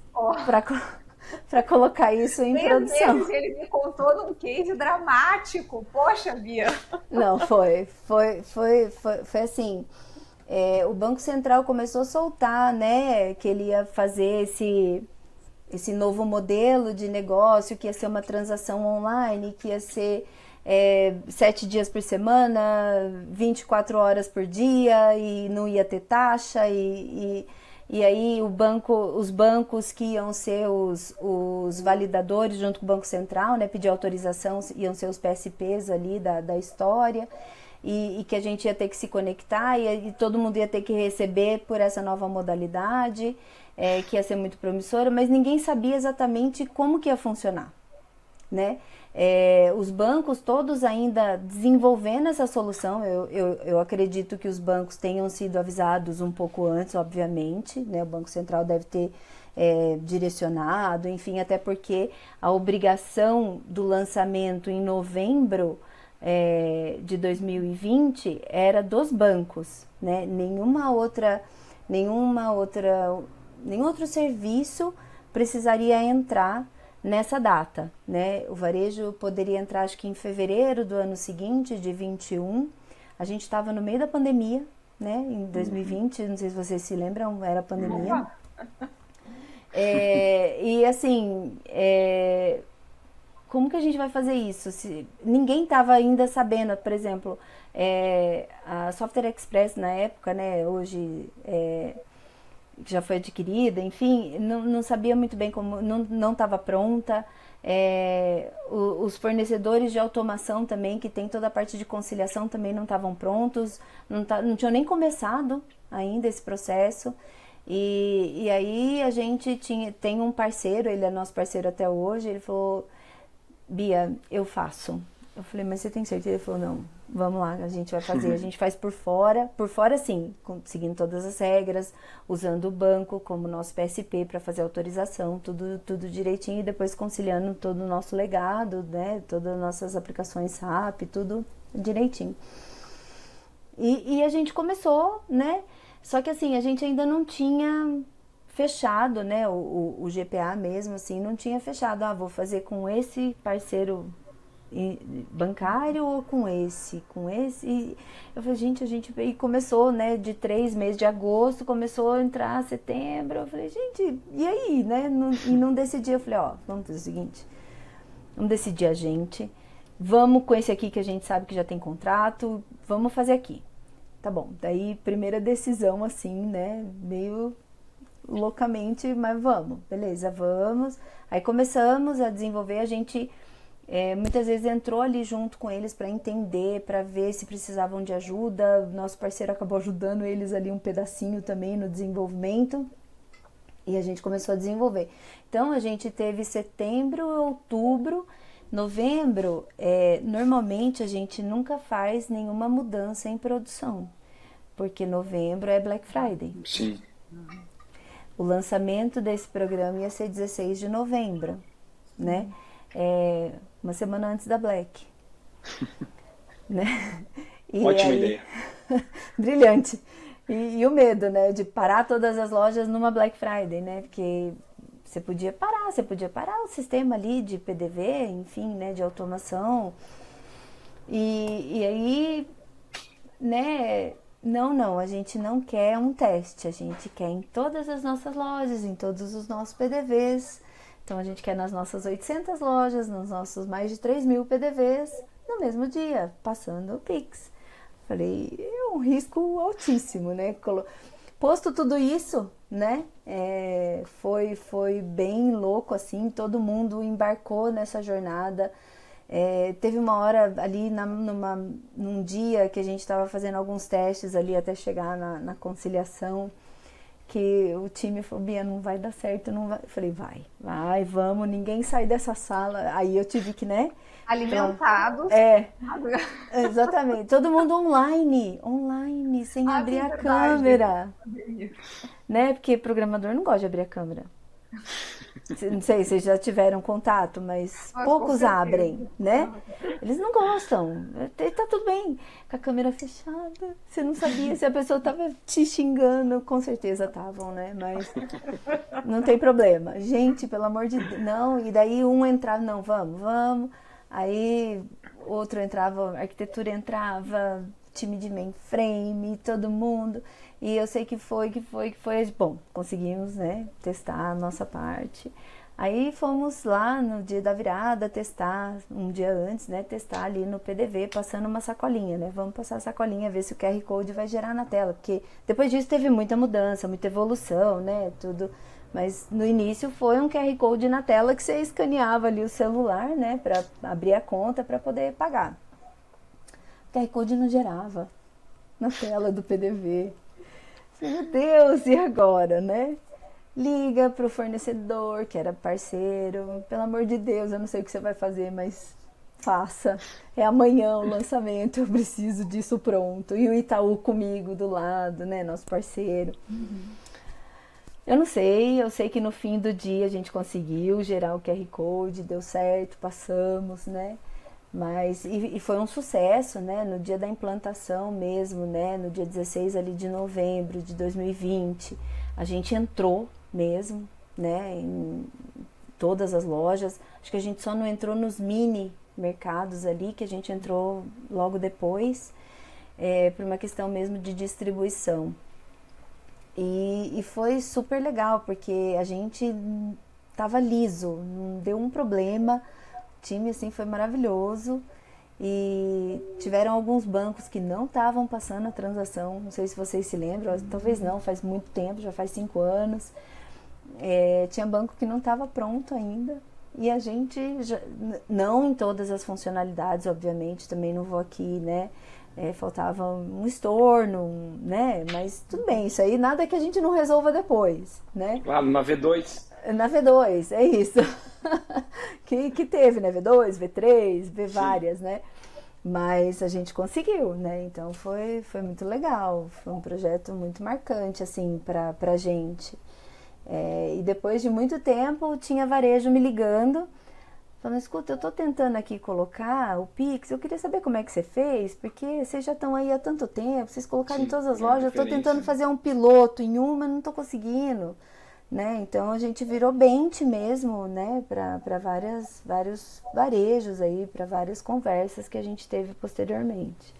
para colocar isso em produção. Meses, ele me contou num case dramático. Poxa, Bia. Não, foi assim. O Banco Central começou a soltar, né, que ele ia fazer esse novo modelo de negócio, que ia ser uma transação online, que ia ser 7 dias por semana, 24 horas por dia, e não ia ter taxa, e aí os bancos que iam ser os validadores junto com o Banco Central, né, pedir autorização, iam ser os PSPs ali da história, e que a gente ia ter que se conectar, e todo mundo ia ter que receber por essa nova modalidade, que ia ser muito promissora, mas ninguém sabia exatamente como que ia funcionar, né? Os bancos todos ainda desenvolvendo essa solução. Eu acredito que os bancos tenham sido avisados um pouco antes, obviamente, né? O Banco Central deve ter direcionado, enfim, até porque a obrigação do lançamento em novembro de 2020 era dos bancos, né? Nenhum outro serviço precisaria entrar nessa data, né? O varejo poderia entrar, acho que em fevereiro do ano seguinte, de 21. A gente estava no meio da pandemia, né? Em 2020, não sei se vocês se lembram, era a pandemia. E assim, como que a gente vai fazer isso? Ninguém estava ainda sabendo, por exemplo, a Software Express na época, né? Hoje já foi adquirida, enfim, não sabia muito bem como, não estava pronta. Os fornecedores de automação também, que tem toda a parte de conciliação, também não estavam prontos, não tinham nem começado ainda esse processo. E aí a gente tem um parceiro, ele é nosso parceiro até hoje, ele falou, Bia, eu faço. Eu falei, mas você tem certeza? Ele falou, não, vamos lá, a gente vai fazer. A gente faz por fora sim, seguindo todas as regras, usando o banco como nosso PSP para fazer autorização, tudo direitinho, e depois conciliando todo o nosso legado, né, todas as nossas aplicações SAP, tudo direitinho. E a gente começou, né, só que assim, a gente ainda não tinha fechado, né, o GPA mesmo, assim, não tinha fechado, vou fazer com esse parceiro bancário ou com esse, e eu falei, gente, e começou, né, de 3 meses, de agosto, começou a entrar setembro, eu falei, gente, e aí, né, e não decidi, eu falei, vamos fazer o seguinte, vamos decidir a gente, vamos com esse aqui que a gente sabe que já tem contrato, vamos fazer aqui, tá bom, daí primeira decisão assim, né, meio loucamente, mas vamos, beleza, vamos, aí começamos a desenvolver, a gente muitas vezes entrou ali junto com eles para entender, para ver se precisavam de ajuda. Nosso parceiro acabou ajudando eles ali um pedacinho também no desenvolvimento. E a gente começou a desenvolver. Então a gente teve setembro, outubro, novembro. Normalmente a gente nunca faz nenhuma mudança em produção, porque novembro é Black Friday. Sim. O lançamento desse programa ia ser 16 de novembro, né? Uma semana antes da Black. Né? Ótima ideia. Brilhante. E o medo, né, de parar todas as lojas numa Black Friday, né, porque você podia parar o sistema ali de PDV, enfim, né, de automação, e aí, né, não, a gente não quer um teste, a gente quer em todas as nossas lojas, em todos os nossos PDVs, então a gente quer nas nossas 800 lojas, nos nossos mais de 3.000 PDVs, no mesmo dia, passando o Pix. Falei, é um risco altíssimo, né? Posto tudo isso, né? Foi bem louco, assim, todo mundo embarcou nessa jornada. Teve uma hora ali, num dia que a gente estava fazendo alguns testes ali até chegar na conciliação, que o time falou, Bia, não vai dar certo, não vai. Eu falei, vai, vamos, ninguém sai dessa sala. Aí eu tive que, né? Alimentados. Exatamente. Todo mundo online, sem abrir a câmera. Né? Porque programador não gosta de abrir a câmera. Não sei se vocês já tiveram contato, mas poucos abrem, né? Eles não gostam. Tá tudo bem. Com a câmera fechada. Você não sabia se a pessoa tava te xingando. Com certeza estavam, né? Mas não tem problema. Gente, pelo amor de Deus. Não, e daí um entrava, não, vamos. Aí outro entrava, arquitetura entrava, time de mainframe, todo mundo. E eu sei que foi. Bom, conseguimos, né, testar a nossa parte. Aí fomos lá no dia da virada testar, um dia antes, né, testar ali no PDV, passando uma sacolinha, né? Vamos passar a sacolinha, ver se o QR Code vai gerar na tela. Porque depois disso teve muita mudança, muita evolução, né, tudo. Mas no início foi um QR Code na tela que você escaneava ali o celular, né, para abrir a conta para poder pagar. O QR Code não gerava na tela do PDV. Meu Deus, e agora, né? Liga pro fornecedor, que era parceiro. Pelo amor de Deus, eu não sei o que você vai fazer, mas faça. É amanhã o lançamento, eu preciso disso pronto. E o Itaú comigo do lado, né, nosso parceiro. Eu não sei, eu sei que no fim do dia a gente conseguiu gerar o QR Code, deu certo, passamos, né? Mas, e foi um sucesso, né? No dia da implantação mesmo, né? No dia 16 ali de novembro de 2020, a gente entrou mesmo, né? Em todas as lojas. Acho que a gente só não entrou nos mini mercados ali, que a gente entrou logo depois, por uma questão mesmo de distribuição. E foi super legal, porque a gente tava liso, não deu um problema, o time assim foi maravilhoso, e tiveram alguns bancos que não estavam passando a transação, não sei se vocês se lembram, talvez não, faz muito tempo, já faz 5 anos, tinha banco que não estava pronto ainda, e a gente, não em todas as funcionalidades, obviamente, também não vou aqui, né, faltava um estorno, né? Mas tudo bem, isso aí nada que a gente não resolva depois, né? Claro, na V2. Na V2, é isso. que teve, né? V2, V3, V várias, né? Mas a gente conseguiu, né? Então foi muito legal, foi um projeto muito marcante, assim, pra gente. E depois de muito tempo, tinha varejo me ligando, falando, escuta, eu tô tentando aqui colocar o Pix, eu queria saber como é que você fez, porque vocês já estão aí há tanto tempo, vocês colocaram em todas as lojas, eu tô tentando fazer um piloto em uma, não tô conseguindo, né? Então a gente virou bench mesmo, né, para vários varejos aí, para várias conversas que a gente teve posteriormente.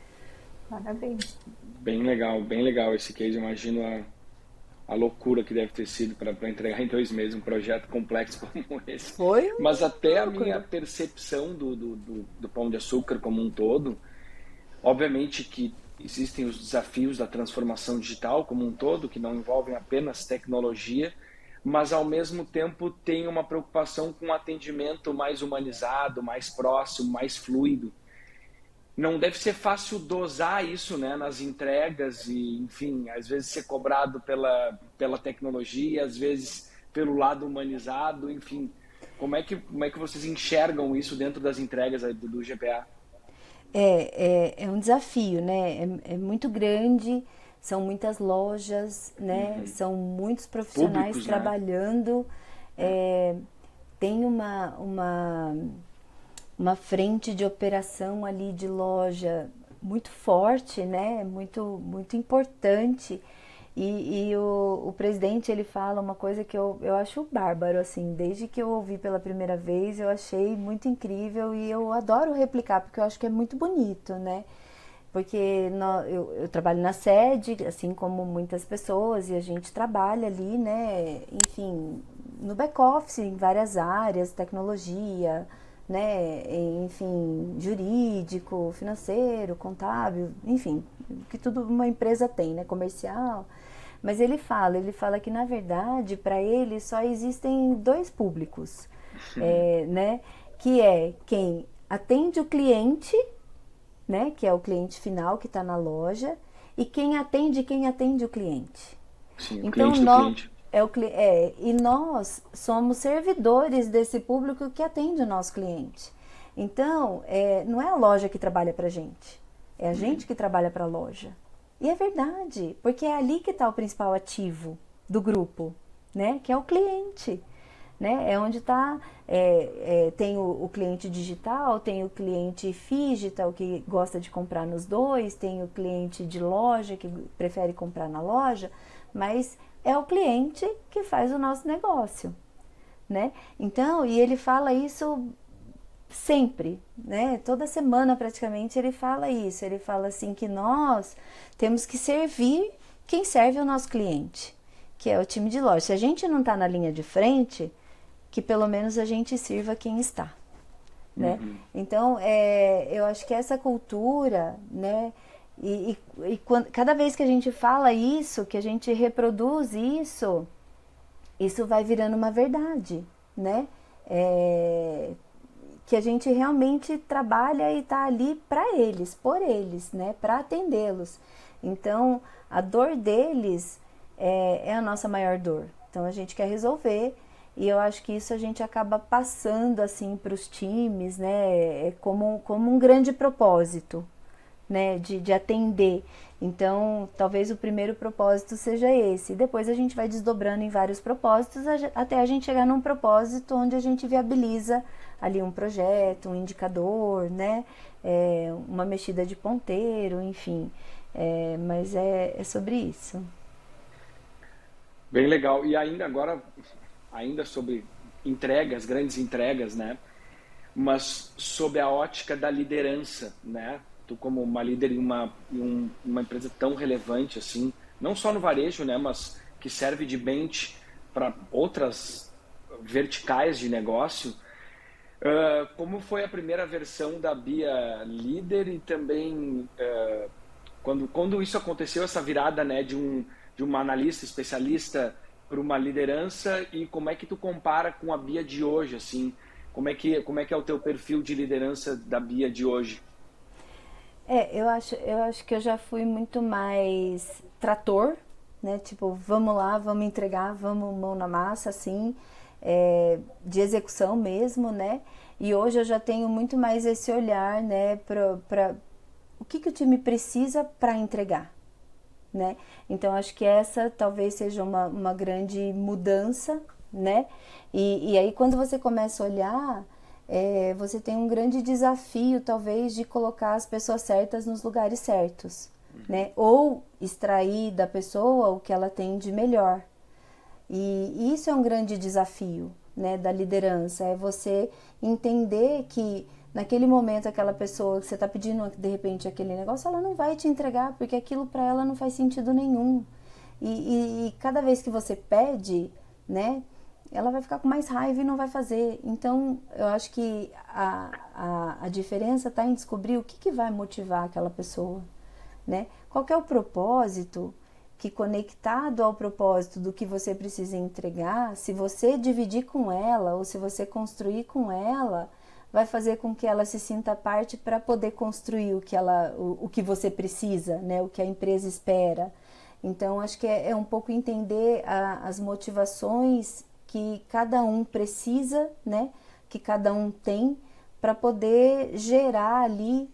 Parabéns. Bem legal esse case, imagino a loucura que deve ter sido para entregar em 2 meses um projeto complexo como esse. Foi? Mas até a minha percepção do Pão de Açúcar como um todo, obviamente que existem os desafios da transformação digital como um todo, que não envolvem apenas tecnologia, mas ao mesmo tempo tem uma preocupação com um atendimento mais humanizado, mais próximo, mais fluido. Não deve ser fácil dosar isso, né, nas entregas e, enfim, às vezes ser cobrado pela tecnologia, às vezes pelo lado humanizado, enfim. Como é que vocês enxergam isso dentro das entregas aí do GPA? É um desafio, né? É muito grande, são muitas lojas, né? São muitos profissionais Públicos, né? trabalhando. É, tem uma frente de operação ali de loja muito forte, né? Muito importante. E o presidente, ele fala uma coisa que eu acho bárbaro, assim, desde que eu ouvi pela primeira vez, eu achei muito incrível e eu adoro replicar, porque eu acho que é muito bonito, né? Porque eu trabalho na sede, assim como muitas pessoas, e a gente trabalha ali, né? Enfim, no back-office, em várias áreas, tecnologia, né? Enfim, jurídico, financeiro, contábil, enfim, que tudo uma empresa tem, né? Comercial. Mas ele fala que na verdade para ele só existem dois públicos, né? Que é quem atende o cliente, né? Que é o cliente final que está na loja, e quem atende o cliente. Sim, o Então cliente do nós cliente. e nós somos servidores desse público que atende o nosso cliente. Então, não é a loja que trabalha para a gente, é a gente que trabalha para a loja. E é verdade, porque é ali que está o principal ativo do grupo, né? Que é o cliente. Né? É onde está, tem o cliente digital, tem o cliente digital que gosta de comprar nos dois, tem o cliente de loja que prefere comprar na loja, mas é o cliente que faz o nosso negócio, né? Então, e ele fala isso sempre, né? Toda semana praticamente ele fala isso, ele fala assim que nós temos que servir quem serve o nosso cliente, que é o time de loja. Se a gente não está na linha de frente, que pelo menos a gente sirva quem está, né? Então, eu acho que essa cultura, né? Cada vez que a gente fala isso, que a gente reproduz isso vai virando uma verdade, né? Que a gente realmente trabalha e está ali para eles, por eles, né? Para atendê-los. Então, a dor deles é a nossa maior dor. Então, a gente quer resolver. E eu acho que isso a gente acaba passando assim para os times, né? Como um grande propósito, né? De atender. Então, talvez o primeiro propósito seja esse. Depois a gente vai desdobrando em vários propósitos até a gente chegar num propósito onde a gente viabiliza ali um projeto, um indicador, né? Uma mexida de ponteiro, enfim. Mas é sobre isso. Bem legal. E ainda agora, ainda sobre entregas, grandes entregas, né? Mas sob a ótica da liderança, né? Tu como uma líder em uma empresa tão relevante assim, não só no varejo, né? Mas que serve de bench para outras verticais de negócio. Como foi a primeira versão da Bia Líder e também quando isso aconteceu, essa virada, né, de uma analista especialista para uma liderança, e como é que tu compara com a Bia de hoje, assim? Como é que é o teu perfil de liderança da Bia de hoje? Eu acho que eu já fui muito mais trator, né? Tipo, vamos lá, vamos entregar, vamos mão na massa, assim, de execução mesmo, né? E hoje eu já tenho muito mais esse olhar, né, para o que o time precisa para entregar, né? Então acho que essa talvez seja uma grande mudança, né? E aí quando você começa a olhar, você tem um grande desafio talvez de colocar as pessoas certas nos lugares certos, né? Ou extrair da pessoa o que ela tem de melhor. E isso é um grande desafio, né, da liderança, é você entender que naquele momento aquela pessoa que você está pedindo de repente aquele negócio, ela não vai te entregar porque aquilo para ela não faz sentido nenhum. E cada vez que você pede, né, ela vai ficar com mais raiva e não vai fazer. Então eu acho que a diferença está em descobrir o que vai motivar aquela pessoa, né? Qual que é o propósito que, conectado ao propósito do que você precisa entregar, se você dividir com ela ou se você construir com ela, vai fazer com que ela se sinta parte para poder construir o que você precisa, né? O que a empresa espera. Então acho que é um pouco entender as motivações que cada um precisa, né? Que cada um tem para poder gerar ali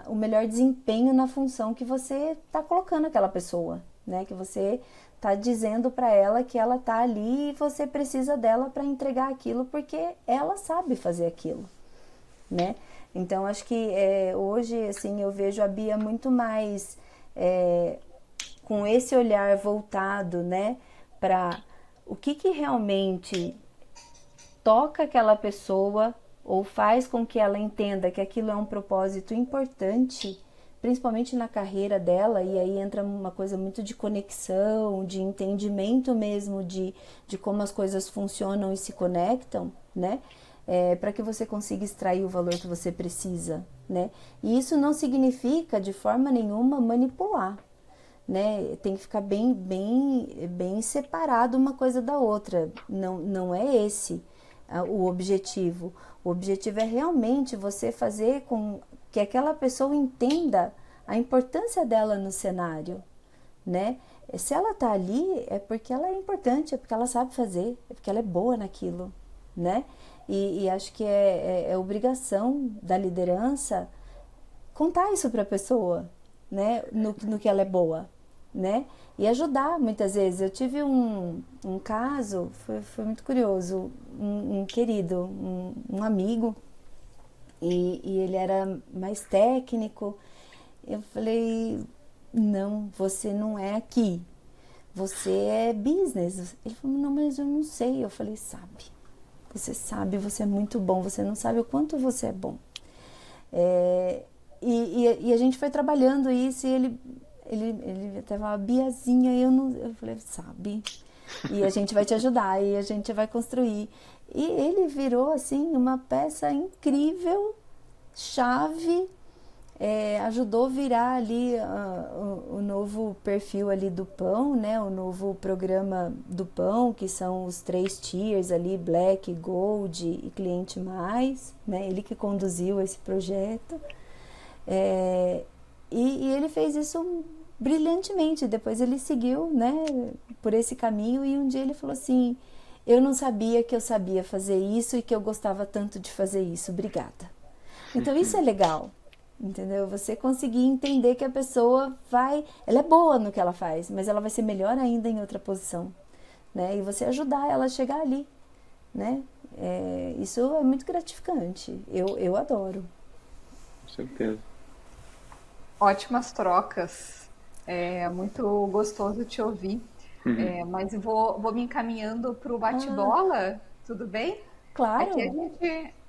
o melhor desempenho na função que você está colocando aquela pessoa, né? Que você está dizendo para ela que ela está ali e você precisa dela para entregar aquilo porque ela sabe fazer aquilo, né? Então acho que hoje assim eu vejo a Bia muito mais com esse olhar voltado, né, para o que realmente toca aquela pessoa ou faz com que ela entenda que aquilo é um propósito importante, principalmente na carreira dela, e aí entra uma coisa muito de conexão, de entendimento mesmo de como as coisas funcionam e se conectam, né? Para que você consiga extrair o valor que você precisa, né? E isso não significa de forma nenhuma manipular, né? Tem que ficar bem separado uma coisa da outra. Não é esse o objetivo. O objetivo é realmente você fazer com que aquela pessoa entenda a importância dela no cenário, né? Se ela tá ali é porque ela é importante, é porque ela sabe fazer, é porque ela é boa naquilo, né? E acho que é obrigação da liderança contar isso para a pessoa, né? No que ela é boa, né? E ajudar muitas vezes. Eu tive um caso, foi muito curioso, um querido, um amigo, e ele era mais técnico. Eu falei, não, você não é aqui, você é business. Ele falou, não, mas eu não sei. Eu falei, sabe, você é muito bom, você não sabe o quanto você é bom. E a gente foi trabalhando isso e ele teve uma Biazinha e eu falei, sabe, e a gente vai te ajudar e a gente vai construir. E ele virou assim uma peça incrível, chave, ajudou a virar ali o novo perfil ali do Pão, né? O novo programa do Pão, que são os 3 tiers ali, Black, Gold e Cliente Mais, né? Ele que conduziu esse projeto. E ele fez isso brilhantemente. Depois ele seguiu, né, por esse caminho e um dia ele falou assim, eu não sabia que eu sabia fazer isso e que eu gostava tanto de fazer isso, obrigada. Então isso é legal, entendeu? Você conseguir entender que a pessoa ela é boa no que ela faz, mas ela vai ser melhor ainda em outra posição, né? E você ajudar ela a chegar ali, né? Isso é muito gratificante, eu adoro. Com certeza. Ótimas trocas. É muito gostoso te ouvir. Mas vou me encaminhando para o bate-bola, tudo bem? Aqui Claro,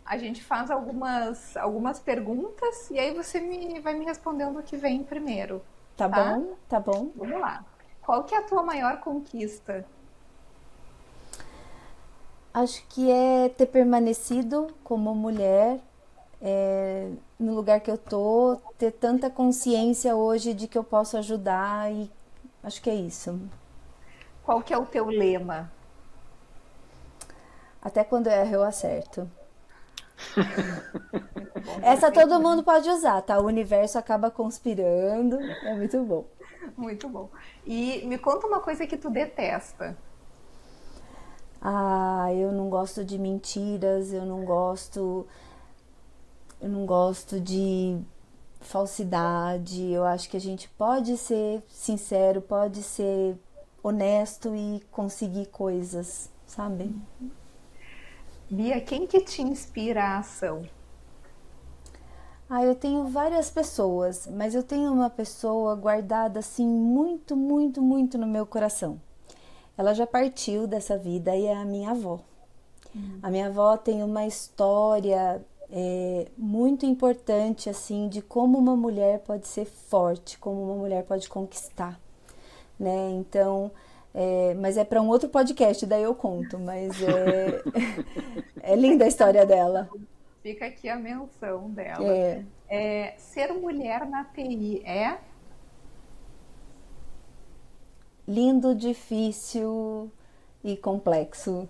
a gente faz algumas perguntas e aí você vai me respondendo o que vem primeiro, tá tá? bom, tá bom. Vamos lá. Qual que é a tua maior conquista? Acho que é ter permanecido como mulher no lugar que eu tô, ter tanta consciência hoje de que eu posso ajudar e acho que é isso. Qual que é o teu lema? Até quando eu erro, eu acerto. Muito bom, Essa gostei todo mundo também. pode usar, tá? O universo acaba conspirando, é muito bom. Muito bom. E me conta uma coisa que tu detesta. Ah, eu não gosto de mentiras, eu não gosto de falsidade. Eu acho que a gente pode ser sincero, pode ser honesto e conseguir coisas, sabe? Bia, quem que te inspira a ação? Ah, eu tenho várias pessoas, mas eu tenho uma pessoa guardada assim muito, muito, muito no meu coração. Ela já partiu dessa vida e é a minha avó. A minha avó tem uma história muito importante assim de como uma mulher pode ser forte, como uma mulher pode conquistar, né? Então, mas é para um outro podcast, daí eu conto, mas é linda Fica a aqui a história dela. menção, fica aqui a menção dela. É Ser mulher na TI é? lindo, difícil e complexo.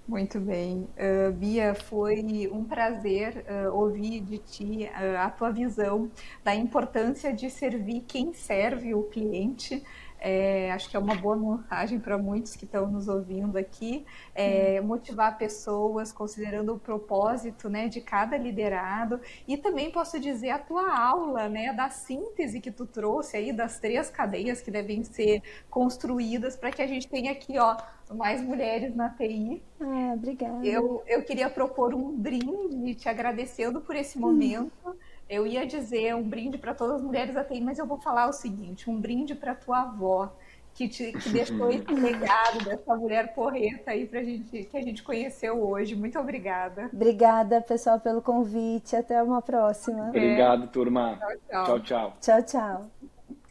Muito bem. Bia, foi um prazer ouvir de ti a tua visão da importância de servir quem serve o cliente. Acho que é uma boa mensagem para muitos que estão nos ouvindo aqui, motivar pessoas, considerando o propósito, né, de cada liderado, e também posso dizer a tua aula, né, da síntese que tu trouxe aí das 3 cadeias que devem ser construídas para que a gente tenha aqui, ó, mais mulheres na TI. Ah, obrigada. Eu queria propor um brinde, te agradecendo por esse momento. Eu ia dizer um brinde para todas as mulheres da TI, mas eu vou falar o seguinte: um brinde para tua avó, que deixou esse legado dessa mulher porreta aí pra gente, que a gente conheceu hoje. Muito obrigada. Obrigada, pessoal, pelo convite. Até uma próxima. É, Obrigado, turma. tchau, Tchau, tchau. tchau. Tchau, tchau.